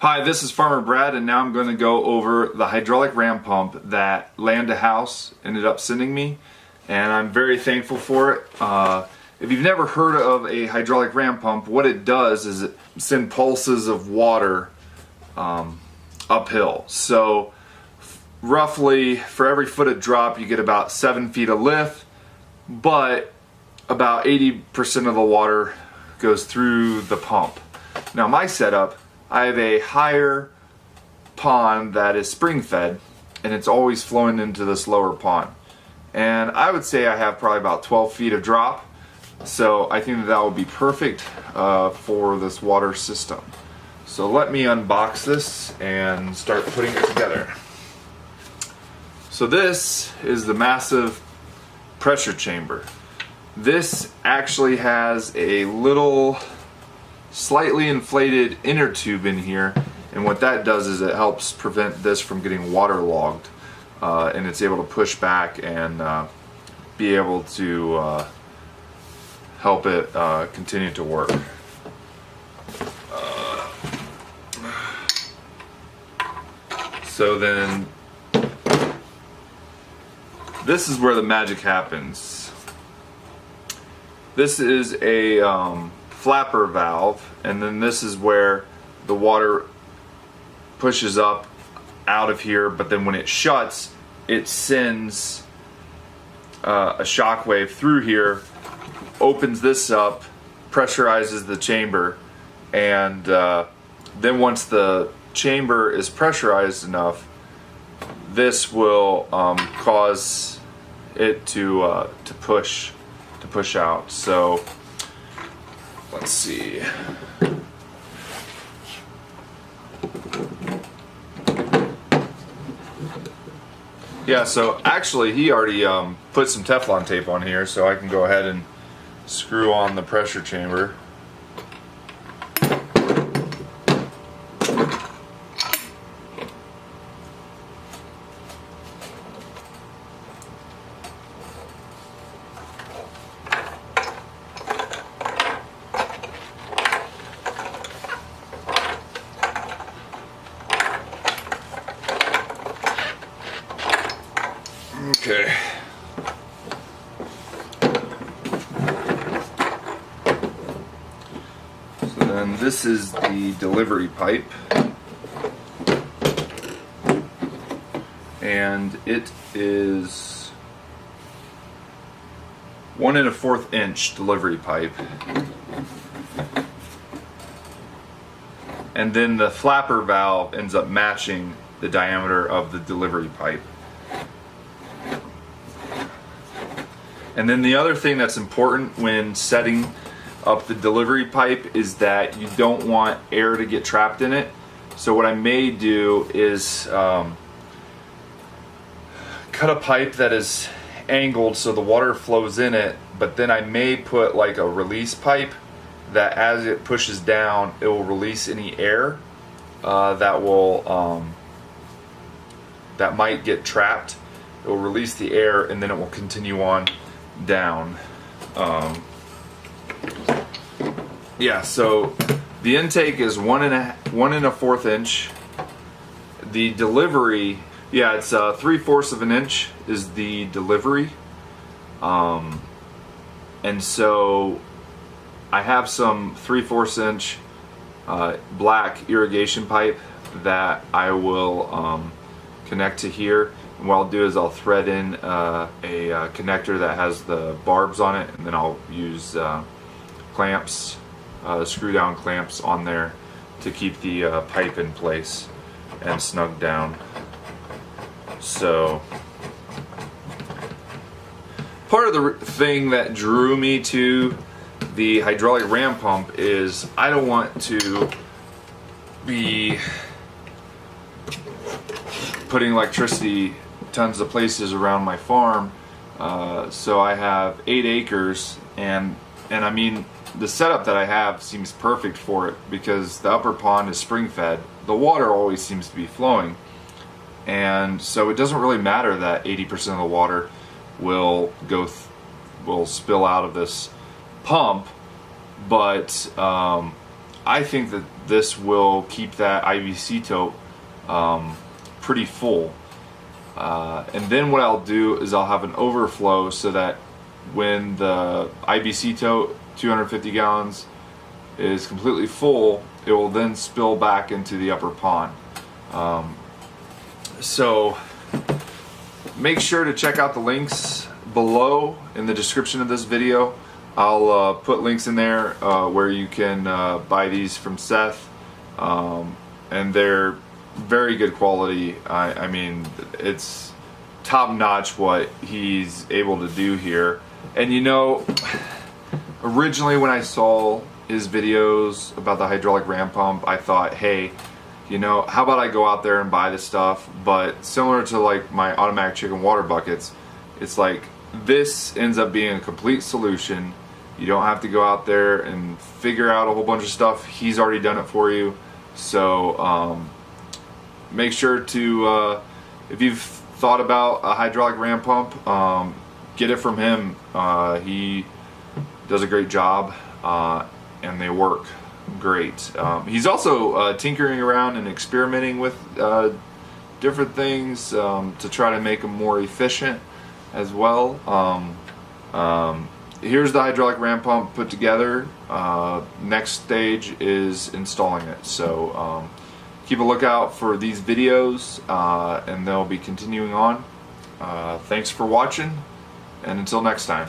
Hi, this is Farmer Brad, and now I'm going to go over the hydraulic ram pump that Land to House ended up sending me, and I'm very thankful for it. If you've never heard of a hydraulic ram pump, what it does is it sends pulses of water uphill. So roughly for every foot of drop you get about 7 feet of lift, but about 80% of the water goes through the pump. Now my setup, I have a higher pond that is spring fed, and it's always flowing into this lower pond. And I would say I have probably about 12 feet of drop, so I think that would be perfect for this water system. So let me unbox this and start putting it together. So this is the massive pressure chamber. This actually has a little slightly inflated inner tube in here, and what that does is it helps prevent this from getting waterlogged, and it's able to push back and be able to help it continue to work. So then this is where the magic happens. This is a flapper valve, and then this is where the water pushes up out of here, but then when it shuts, it sends a shock wave through here, opens this up, pressurizes the chamber, and then once the chamber is pressurized enough, this will cause it to push out. So let's see. Yeah, so actually he already put some Teflon tape on here, so I can go ahead and screw on the pressure chamber. Okay. So then this is the delivery pipe, and it is 1 1/4 inch delivery pipe, and then the flapper valve ends up matching the diameter of the delivery pipe. And then the other thing that's important when setting up the delivery pipe is that you don't want air to get trapped in it. So what I may do is cut a pipe that is angled so the water flows in it, but then I may put like a release pipe that as it pushes down, it will release any air that might get trapped. It will release the air, and then it will continue on down. Yeah, so the intake is 1 1/4 inch. The delivery, yeah, it's 3/4 of an inch is the delivery. And so I have some 3/4 inch black irrigation pipe that I will connect to here. And what I'll do is I'll thread in a connector that has the barbs on it, and then I'll use clamps, screw down clamps on there to keep the pipe in place and snug down. So part of the thing that drew me to the hydraulic ram pump is I don't want to be putting electricity tons of places around my farm. So I have 8 acres, and I mean the setup that I have seems perfect for it because the upper pond is spring fed. The water always seems to be flowing, and so it doesn't really matter that 80% of the water will spill out of this pump, but I think that this will keep that IBC tote pretty full. And then what I'll do is I'll have an overflow so that when the IBC tote, 250 gallons, is completely full, it will then spill back into the upper pond. So make sure to check out the links below in the description of this video. I'll put links in there where you can buy these from Seth, and they're very good quality. I mean, it's top-notch what he's able to do here. And you know, originally when I saw his videos about the hydraulic ram pump, I thought, hey, you know, how about I go out there and buy this stuff? But similar to like my automatic chicken water buckets, it's like this ends up being a complete solution. You don't have to go out there and figure out a whole bunch of stuff. He's already done it for you. So make sure to, if you've thought about a hydraulic ram pump, get it from him. He does a great job, and they work great. He's also tinkering around and experimenting with different things to try to make them more efficient as well. Here's the hydraulic ram pump put together. Next stage is installing it. So keep a lookout for these videos, and they'll be continuing on. Thanks for watching, and until next time.